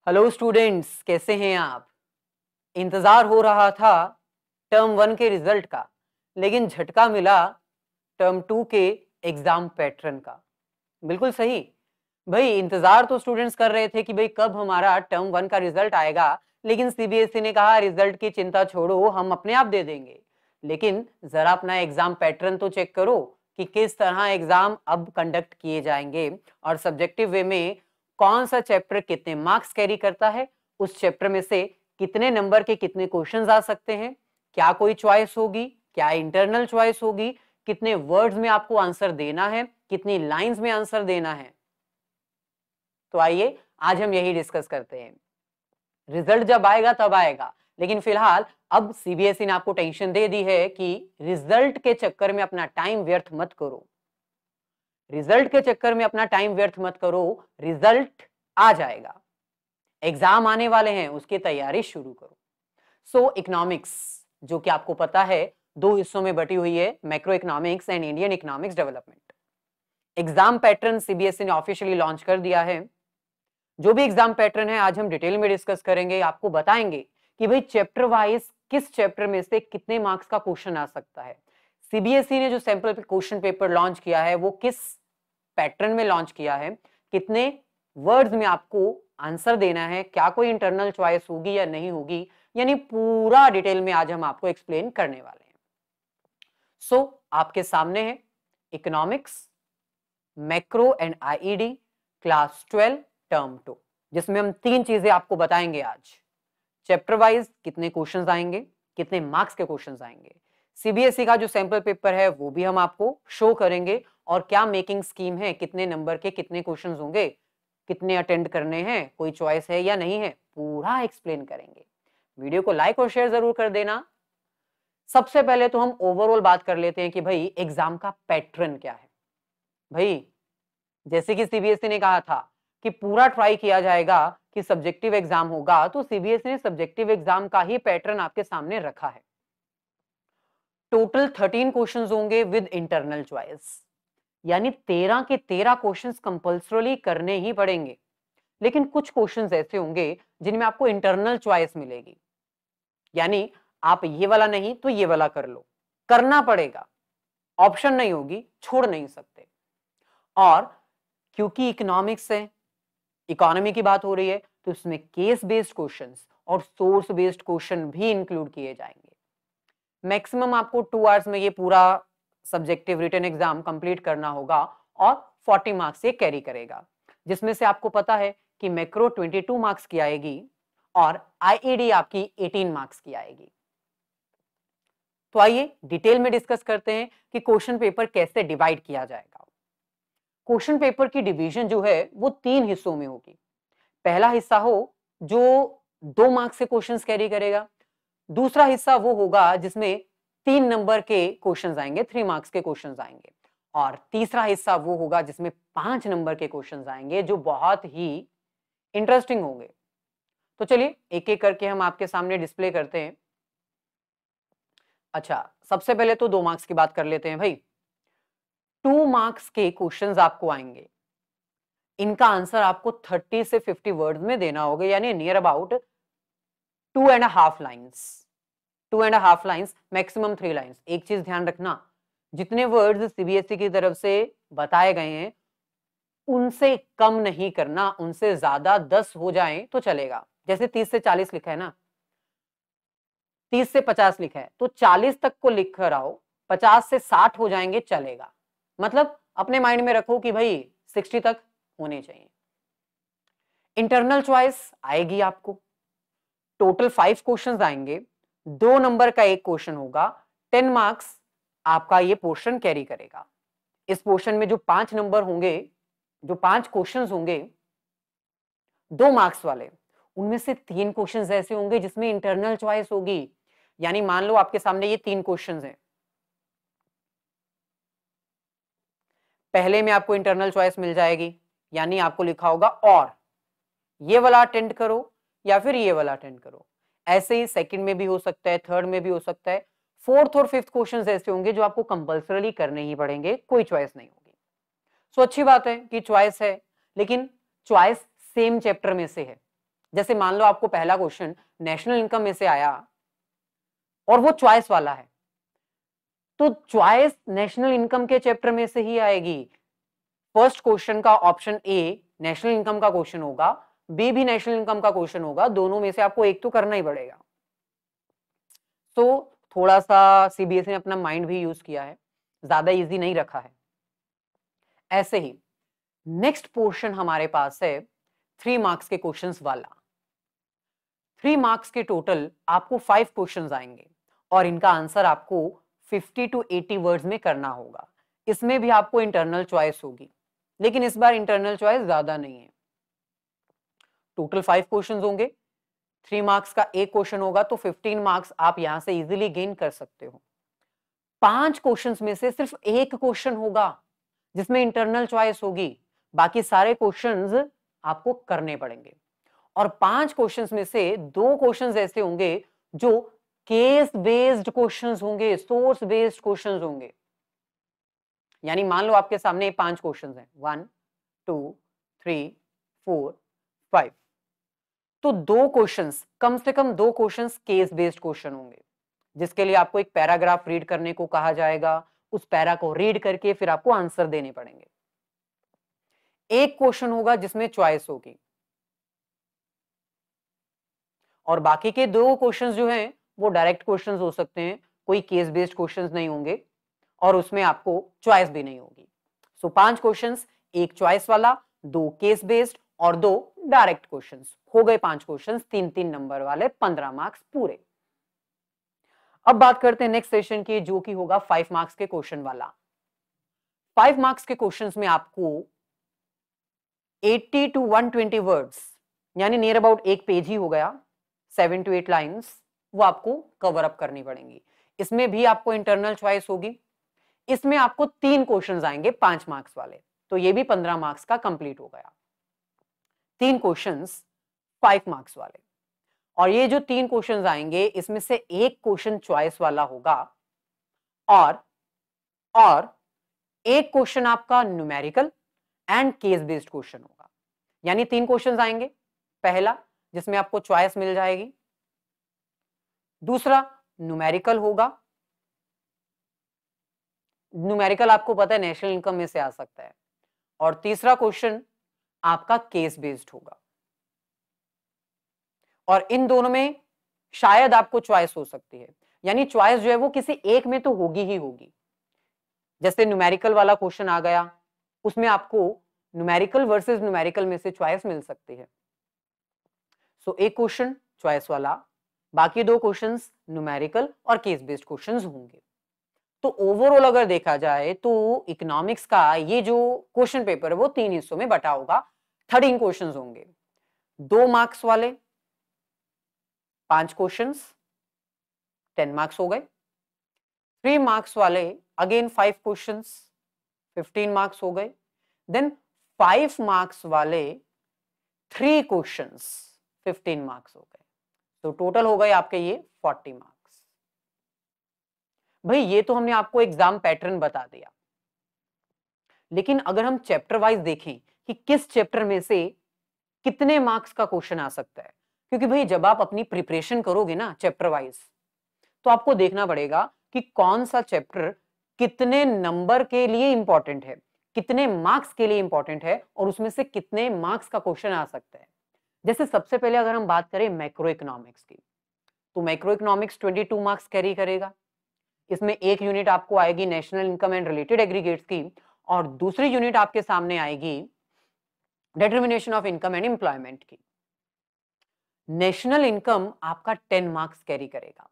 Hello students, कैसे हैं आप। इंतजार हो रहा था टर्म 1 के रिजल्ट का, लेकिन झटका मिला टर्म 2 के एग्जाम पैटर्न का। बिल्कुल सही भाई, इंतजार तो स्टूडेंट्स कर रहे थे कि भाई कब हमारा टर्म 1 का रिजल्ट आएगा, लेकिन सीबीएसई ने कहा रिजल्ट की चिंता छोड़ो, हम अपने आप दे देंगे। लेकिन जरा अपना एग्जाम पैटर्न तो चेक करो कि किस तरह एग्जाम अब कंडक्ट किए जाएंगे और सब्जेक्टिव वे में कौन सा चैप्टर कितने मार्क्स कैरी करता है, उस चैप्टर में से कितने नंबर के कितने क्वेश्चंस आ सकते हैं, क्या कोई चॉइस होगी, क्या इंटरनल चॉइस होगी, कितने वर्ड्स में आपको आंसर देना है, कितनी लाइंस में आंसर देना है। तो आइए आज हम यही डिस्कस करते हैं। रिजल्ट जब आएगा तब आएगा, लेकिन फिलहाल अब सीबीएसई ने आपको टेंशन दे दी है कि रिजल्ट के चक्कर में अपना टाइम व्यर्थ मत करो। रिजल्ट के चक्कर में अपना टाइम व्यर्थ मत करो, रिजल्ट आ जाएगा, एग्जाम आने वाले हैं, उसकी तैयारी शुरू करो। सो इकोनॉमिक्स, जो कि आपको पता है दो हिस्सों में बटी हुई है, macro economics and Indian economics development. Exam pattern CBSE ने ऑफिशियली लॉन्च कर दिया है। जो भी एग्जाम पैटर्न है आज हम डिटेल में डिस्कस करेंगे, आपको बताएंगे कि भाई चैप्टर वाइज किस चैप्टर में से कितने मार्क्स का क्वेश्चन आ सकता है। सीबीएसई ने जो सैंपल क्वेश्चन पेपर लॉन्च किया है वो किस पैटर्न में लॉन्च किया है, कितने वर्ड्स में आपको आंसर देना है, क्या कोई इंटरनल चॉइस होगी या नहीं होगी, यानी पूरा डिटेल में आज हम आपको एक्सप्लेन करने वाले हैं। सो आपके सामने है economics, macro and IED class 12 term 2, जिसमें हम तीन चीजें आपको बताएंगे आज। चैप्टर वाइज कितने क्वेश्चंस आएंगे, कितने मार्क्स के क्वेश्चंस आएंगे, सीबीएसई का जो सैंपल पेपर है वो भी हम आपको शो करेंगे, और क्या मेकिंग स्कीम है, कितने नंबर के कितने क्वेश्चंस होंगे, कितने अटेंड करने हैं, कोई चॉइस है या नहीं है, पूरा एक्सप्लेन करेंगे। वीडियो को लाइक और शेयर जरूर कर देना। सबसे पहले तो हम ओवरऑल बात कर लेते हैं कि भाई एग्जाम का पैटर्न क्या है। भाई जैसे कि सीबीएसई ने कहा था कि पूरा ट्राई किया जाएगा कि सब्जेक्टिव एग्जाम होगा, तो सीबीएसई ने सब्जेक्टिव एग्जाम का ही पैटर्न आपके सामने रखा है। टोटल 13 क्वेश्चंस होंगे विद इंटरनल चॉइस, यानी 13 के 13 क्वेश्चंस कंपल्सरी करने ही पड़ेंगे। लेकिन कुछ क्वेश्चंस ऐसे होंगे जिनमें आपको इंटरनल चॉइस मिलेगी, यानी आप ये वाला नहीं तो ये वाला कर लो, करना पड़ेगा, ऑप्शन नहीं होगी, छोड़ नहीं सकते। और क्योंकि इकोनॉमिक्स है, इकोनॉमी की बात हो रही है, तो इसमें केस बेस्ड क्वेश्चंस और सोर्स बेस्ड क्वेश्चन भी इंक्लूड किए जाएंगे। मैक्सिमम आपको 2 आवर्स में ये पूरा सब्जेक्टिव रिटन एग्जाम कंप्लीट करना होगा और 40 मार्क्स ये कैरी करेगा, जिसमें से आपको पता है कि मैक्रो 22 मार्क्स की आएगी और आईईडी आपकी 18 मार्क्स की आएगी। तो आइए डिटेल में डिस्कस करते हैं कि क्वेश्चन पेपर कैसे डिवाइड किया जाएगा। क्वेश्चन पेपर की डिवीजन जो है वो 3 हिस्सों में होगी। पहला हिस्सा हो जो 2 मार्क्स के क्वेश्चंस कैरी करेगा, दूसरा हिस्सा वो होगा जिसमें 3 नंबर के क्वेश्चंस आएंगे, 3 मार्क्स के क्वेश्चंस आएंगे, और तीसरा हिस्सा वो होगा जिसमें 5 नंबर के क्वेश्चंस आएंगे जो बहुत ही इंटरेस्टिंग होंगे। तो चलिए एक एक करके हम आपके सामने डिस्प्ले करते हैं। अच्छा, सबसे पहले तो 2 मार्क्स की बात कर लेते हैं भाई। 2 मार्क्स के क्वेश्चंस आपको आएंगे, इनका आंसर आपको 30 से 50 वर्ड्स में देना होगा, यानी near about 2.5 lines, 2.5 lines, maximum 3 lines. एक चीज ध्यान रखना, जितने वर्ड्स सीबीएसई की तरफ से बताए गए हैं उनसे कम नहीं करना, उनसे ज्यादा 10 हो जाएं तो चलेगा। जैसे 30 से 40 लिखा है ना, 30 से 50 लिखा है, तो 40 तक को लिख कर आओ, 50 से 60 हो जाएंगे चलेगा। मतलब अपने माइंड में रखो कि भाई 60 तक होने चाहिए। इंटरनल चॉइस आएगी आपको, टोटल 5 क्वेश्चंस आएंगे, 2 नंबर का एक क्वेश्चन होगा, 10 मार्क्स आपका ये पोर्शन कैरी करेगा। इस पोर्शन में जो 5 नंबर होंगे, जो 5 क्वेश्चंस होंगे 2 मार्क्स वाले, उनमें से 3 क्वेश्चंस ऐसे होंगे जिसमें इंटरनल चॉइस होगी। यानी मान लो आपके सामने ये 3 क्वेश्चंस हैं, पहले में आपको इंटरनल चॉइस मिल जाएगी, यानी आपको लिखा होगा और ये वाला अटेंड करो या फिर ये वाला अटेंड करो। ऐसे ही सेकंड में भी हो सकता है, थर्ड में भी हो सकता है, फोर्थ और फिफ्थ क्वेश्चंस ऐसे होंगे जो आपको कंपल्सरी करने ही पड़ेंगे, कोई चॉइस नहीं होगी। सो अच्छी बात है कि चॉइस है, लेकिन चॉइस सेम चैप्टर में से है, जैसे मान लो आपको पहला क्वेश्चन नेशनल इनकम में से आया और वो चॉइस वाला है, तो चॉइस नेशनल इनकम के चैप्टर में से ही आएगी। फर्स्ट क्वेश्चन का ऑप्शन ए नेशनल इनकम का क्वेश्चन होगा, बी भी नेशनल इनकम का क्वेश्चन होगा, दोनों में से आपको एक तो करना ही पड़ेगा। तो थोड़ा सा सीबीएसई ने अपना माइंड भी यूज किया है, ज्यादा इजी नहीं रखा है। ऐसे ही नेक्स्ट पोर्शन हमारे पास है 3 मार्क्स के क्वेश्चंस वाला। 3 मार्क्स के टोटल आपको 5 क्वेश्चंस आएंगे और इनका आंसर आपको 50 to 80 वर्ड्स में करना होगा। इसमें भी आपको इंटरनल चॉइस होगी, लेकिन इस बार इंटरनल चॉइस ज्यादा नहीं है। टोटल 5 क्वेश्चंस होंगे, 3 मार्क्स का एक क्वेश्चन होगा, तो 15 मार्क्स आप यहां से इजीली गेन कर सकते हो। 5 क्वेश्चंस में से सिर्फ एक क्वेश्चन होगा जिसमें इंटरनल चॉइस होगी, बाकी सारे क्वेश्चंस आपको करने पड़ेंगे। और 5 क्वेश्चंस में से 2 क्वेश्चंस ऐसे होंगे जो केस बेस्ड क्वेश्चंस होंगे, सोर्स बेस्ड क्वेश्चंस होंगे। यानी मान लो आपके सामने 5 क्वेश्चंस हैं, 1 2 3 4 5, तो 2 क्वेश्चंस, कम से कम 2 क्वेश्चंस केस बेस्ड क्वेश्चन होंगे, जिसके लिए आपको एक पैराग्राफ रीड करने को कहा जाएगा। उस पैरा को रीड करके फिर आपको आंसर देने पड़ेंगे। एक क्वेश्चन होगा जिसमें चॉइस होगी और बाकी के 2 क्वेश्चंस जो हैं वो डायरेक्ट क्वेश्चंस हो सकते हैं, कोई केस बेस्ड क्वेश्चंस नहीं होंगे और उसमें आपको चॉइस भी नहीं होगी। सो 5 क्वेश्चंस, एक चॉइस वाला, 2 केस बेस्ड और 2 डायरेक्ट क्वेश्चंस। हो गए 5 क्वेश्चंस, 3-3 नंबर वाले, 15 मार्क्स पूरे। अब बात करते हैं नेक्स्ट सेशन की, जो कि होगा 5 मार्क्स के क्वेश्चन वाला। 5 मार्क्स के क्वेश्चंस में आपको 80 to 120 वर्ड्स, यानी नियर अबाउट एक पेज ही हो गया, 7 to 8 लाइन्स, वो आपको कवर अप करनी पड़ेंगी। इसमें भी आपको इंटरनल चॉइस होगी। इसमें आपको 3 क्वेश्चंस आएंगे 5 मार्क्स वाले, तो ये भी 15 मार्क्स का कंप्लीट हो गया। 3 क्वेश्चंस 5 मार्क्स वाले, और ये जो 3 क्वेश्चंस आएंगे इसमें से एक क्वेश्चन चॉइस वाला होगा और एक क्वेश्चन आपका numerical and case based question होगा। यानी 3 क्वेश्चंस आएंगे, पहला जिसमें आपको चॉइस मिल जाएगी, दूसरा न्यूमेरिकल होगा, न्यूमेरिकल आपको पता है नेशनल इनकम में से आ सकता है, और तीसरा क्वेश्चन आपका केस बेस्ड होगा। और इन दोनों में शायद आपको चॉइस हो सकती है, यानी चॉइस जो है वो किसी एक में तो होगी ही होगी। जैसे न्यूमेरिकल वाला क्वेश्चन आ गया, उसमें आपको न्यूमेरिकल वर्सेस न्यूमेरिकल में से चॉइस मिल सकती है। सो एक क्वेश्चन चॉइस वाला, बाकी 2 क्वेश्चंस न्यूमेरिकल और केस बेस्ड क्वेश्चंस होंगे। तो ओवरऑल अगर देखा जाए तो इकोनॉमिक्स का ये जो क्वेश्चन पेपर है वो 3 हिस्सों में बटा होगा। 13 क्वेश्चंस होंगे, 2 मार्क्स वाले 5 क्वेश्चंस, 10 मार्क्स हो गए। 3 मार्क्स वाले अगेन 5 क्वेश्चंस, 15 मार्क्स हो गए। देन 5 मार्क्स वाले 3 क्वेश्चंस, 15 मार्क्स हो गए। तो टोटल हो गए आपके ये 40 मार्क्स। भाई ये तो हमने आपको एग्जाम पैटर्न बता दिया, लेकिन अगर हम चैप्टर वाइज देखें कि किस चैप्टर में से कितने मार्क्स का क्वेश्चन आ सकता है, क्योंकि भाई जब आप अपनी प्रिपरेशन करोगे ना चैप्टर वाइज, तो आपको देखना पड़ेगा कि कौन सा चैप्टर कितने नंबर के लिए इंपॉर्टेंट है, कितने मार्क्स के लिए इंपॉर्टेंट है, और उसमें से कितने मार्क्स का क्वेश्चन आ सकता है। जैसे सबसे पहले अगर हम बात करें मैक्रो इकोनॉमिक्स की, तो मैक्रो इकोनॉमिक्स 22 मार्क्स कैरी करेगा। इसमें एक यूनिट आपको आएगी national income and related aggregates की, और दूसरी यूनिट आपके सामने आएगी determination of income and employment की। नेशनल इनकम आपका 10 मार्क्स कैरी करेगा।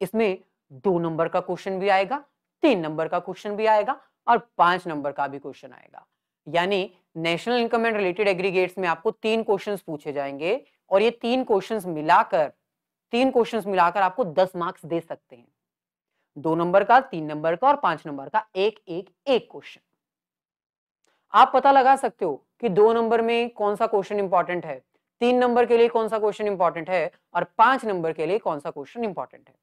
इसमें 2 नंबर का क्वेश्चन भी आएगा, 3 नंबर का क्वेश्चन भी आएगा और 5 नंबर का भी क्वेश्चन आएगा। यानी national income and related aggregates में आपको 3 क्वेश्चंस पूछे जाएंगे, और ये 3 क्वेश्चंस मिलाकर आपको 10 मार्क्स दे सकते हैं। 2 नंबर का, 3 नंबर का और 5 नंबर का एक क्वेश्चन। आप पता लगा सकते हो कि 2 नंबर में कौन सा क्वेश्चन इंपॉर्टेंट है, 3 नंबर के लिए कौन सा क्वेश्चन इंपॉर्टेंट है, और 5 नंबर के लिए कौन सा क्वेश्चन इंपॉर्टेंट है।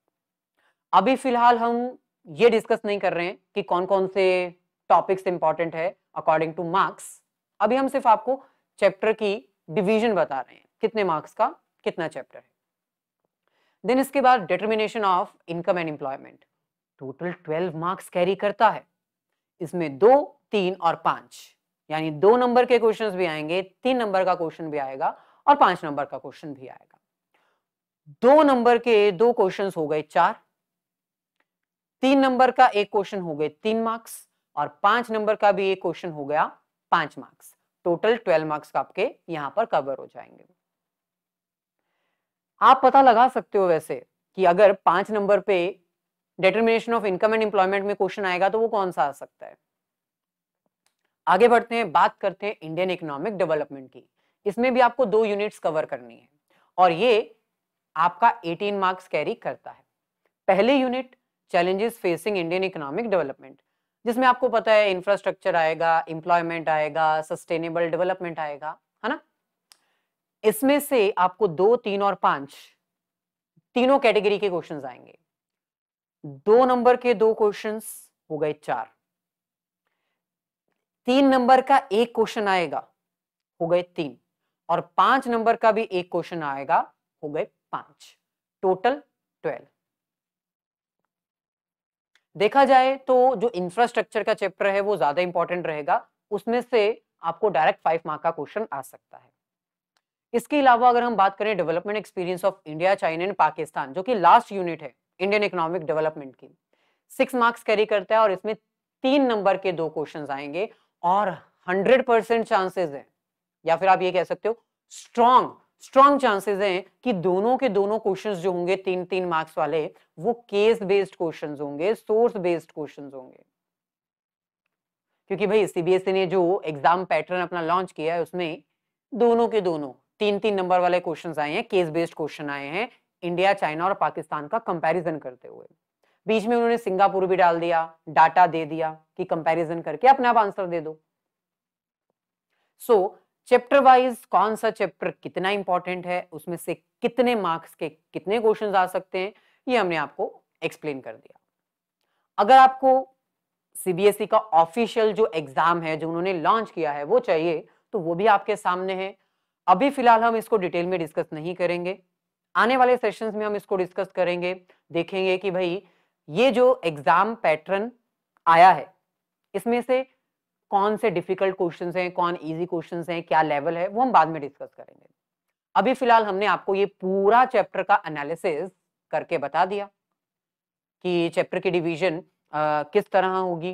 अभी फिलहाल हम ये डिस्कस नहीं कर रहे हैं कि कौन कौन से टॉपिक्स इंपॉर्टेंट है अकॉर्डिंग टू मार्क्स। अभी हम सिर्फ आपको चैप्टर की डिवीजन बता रहे हैं कितने मार्क्स का कितना चैप्टर है। देन इसके बाद determination of income and employment, total 12 marks carry करता है। इसमें 2, 3 और 5, यानी 2 नंबर के क्वेश्चंस भी आएंगे, 3 नंबर का क्वेश्चन भी आएगा और 5 नंबर का क्वेश्चन भी आएगा। 2 नंबर के 2 क्वेश्चंस हो गए 4, 3 नंबर का एक क्वेश्चन हो गए 3 मार्क्स और 5 नंबर का भी एक क्वेश्चन हो गया 5 मार्क्स। टोटल 12 मार्क्स आपके यहां पर कवर हो जाएंगे। आप पता लगा सकते हो वैसे कि अगर 5 नंबर पे determination of income and employment में क्वेश्चन आएगा तो वो कौन सा आ सकता है। आगे बढ़ते हैं, बात करते हैं इंडियन इकोनॉमिक डेवलपमेंट की। इसमें भी आपको 2 यूनिट्स कवर करनी है और ये आपका 18 मार्क्स कैरी करता है। पहले unit challenges facing Indian economic development, जिसमें आपको पता है इंफ्रास्ट्रक्चर आएगा, एम्प्लॉयमेंट आएगा, सस्टेनेबल डेवलपमेंट आएगा, है ना। इसमें से आपको 2, 3 और 5 तीनों कैटेगरी के क्वेश्चंस आएंगे। 2 नंबर के 2 क्वेश्चंस हो गए 4, 3 नंबर का एक क्वेश्चन आएगा, हो गए 3 और 5 नंबर का भी एक क्वेश्चन आएगा, हो गए 5, टोटल 12। देखा जाए तो जो इंफ्रास्ट्रक्चर का चैप्टर है वो ज्यादा इंपॉर्टेंट रहेगा, उसमें से आपको डायरेक्ट 5 मार्क का क्वेश्चन आ सकता है। इसके अलावा अगर हम बात करें development experience of India, China and Pakistan, जो कि लास्ट यूनिट है इंडियन इकोनॉमिक डेवलपमेंट की, 6 मार्क्स कैरी करता है और इसमें 3 नंबर के 2 क्वेश्चंस आएंगे और 100% चांसेस है, या फिर आप ये कह सकते हो स्ट्रॉन्ग चांसेस हैं कि दोनों के दोनों क्वेश्चंस जो होंगे 3-3 मार्क्स वाले, वो केस बेस्ड क्वेश्चंस होंगे, सोर्स बेस्ड क्वेश्चंस होंगे। क्योंकि भाई सीबीएसई ने जो एग्जाम पैटर्न अपना लॉन्च किया है उसमें दोनों के दोनों 3-3 नंबर वाले क्वेश्चंस आए हैं, केस बेस्ड क्वेश्चन आए हैं, इंडिया, चाइना और पाकिस्तान का कंपैरिजन करते हुए। बीच में उन्होंने सिंगापुर भी डाल दिया, डाटा दे दिया कि कंपैरिजन करके अपने आप आंसर दे दो। सो चैप्टर वाइज कौन सा चैप्टर कितना इंपॉर्टेंट है, उसमें से कितने मार्क्स के कितने क्वेश्चंस आ सकते हैं, ये हमने आपको एक्सप्लेन कर दिया। अगर आपको सीबीएसई का ऑफिशियल जो एग्जाम है जो उन्होंने लॉन्च किया है वो चाहिए तो वो भी आपके सामने है। अभी फिलहाल हम इसको डिटेल में डिस्कस नहीं करेंगे, आने वाले सेशंस में हम इसको डिस्कस करेंगे, देखेंगे कि भाई ये जो एग्जाम पैटर्न आया है इसमें से कौन से डिफिकल्ट क्वेश्चंस हैं, कौन इजी क्वेश्चंस हैं, क्या लेवल है, वो हम बाद में डिस्कस करेंगे। अभी फिलहाल हमने आपको ये पूरा चैप्टर का एनालिसिस करके बता दिया कि चैप्टर की डिवीजन किस तरह होगी,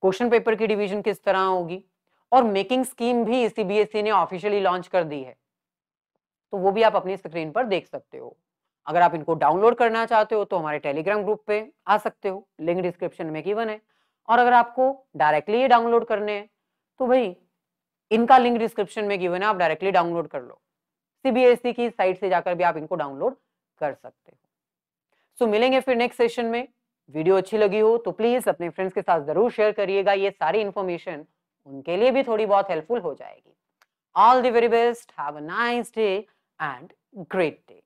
क्वेश्चन पेपर की डिवीजन किस तरह होगी और मेकिंग स्कीम भी सीबीएसई ने ऑफिशियली लॉन्च कर दी है, तो वो भी आप अपनी स्क्रीन पर देख सकते हो। अगर आप इनको डाउनलोड करना चाहते हो तो हमारे टेलीग्राम ग्रुप पे आ सकते हो, लिंक डिस्क्रिप्शन में गिवन है। और अगर आपको डायरेक्टली ये डाउनलोड करने हैं तो भाई इनका लिंक डिस्क्रिप्शन में गिवन है, आप डायरेक्टली डाउनलोड कर लो, सीबीएसई की साइट से जाकर भी आप इनको डाउनलोड कर सकते हो। सो मिलेंगे फिर नेक्स्ट सेशन में। वीडियो अच्छी लगी हो तो प्लीज अपने फ्रेंड्स के साथ जरूर शेयर करिएगा, ये सारी इंफॉर्मेशन उनके लिए भी थोड़ी बहुत हेल्पफुल हो जाएगी। All the very best, have a nice day and great day.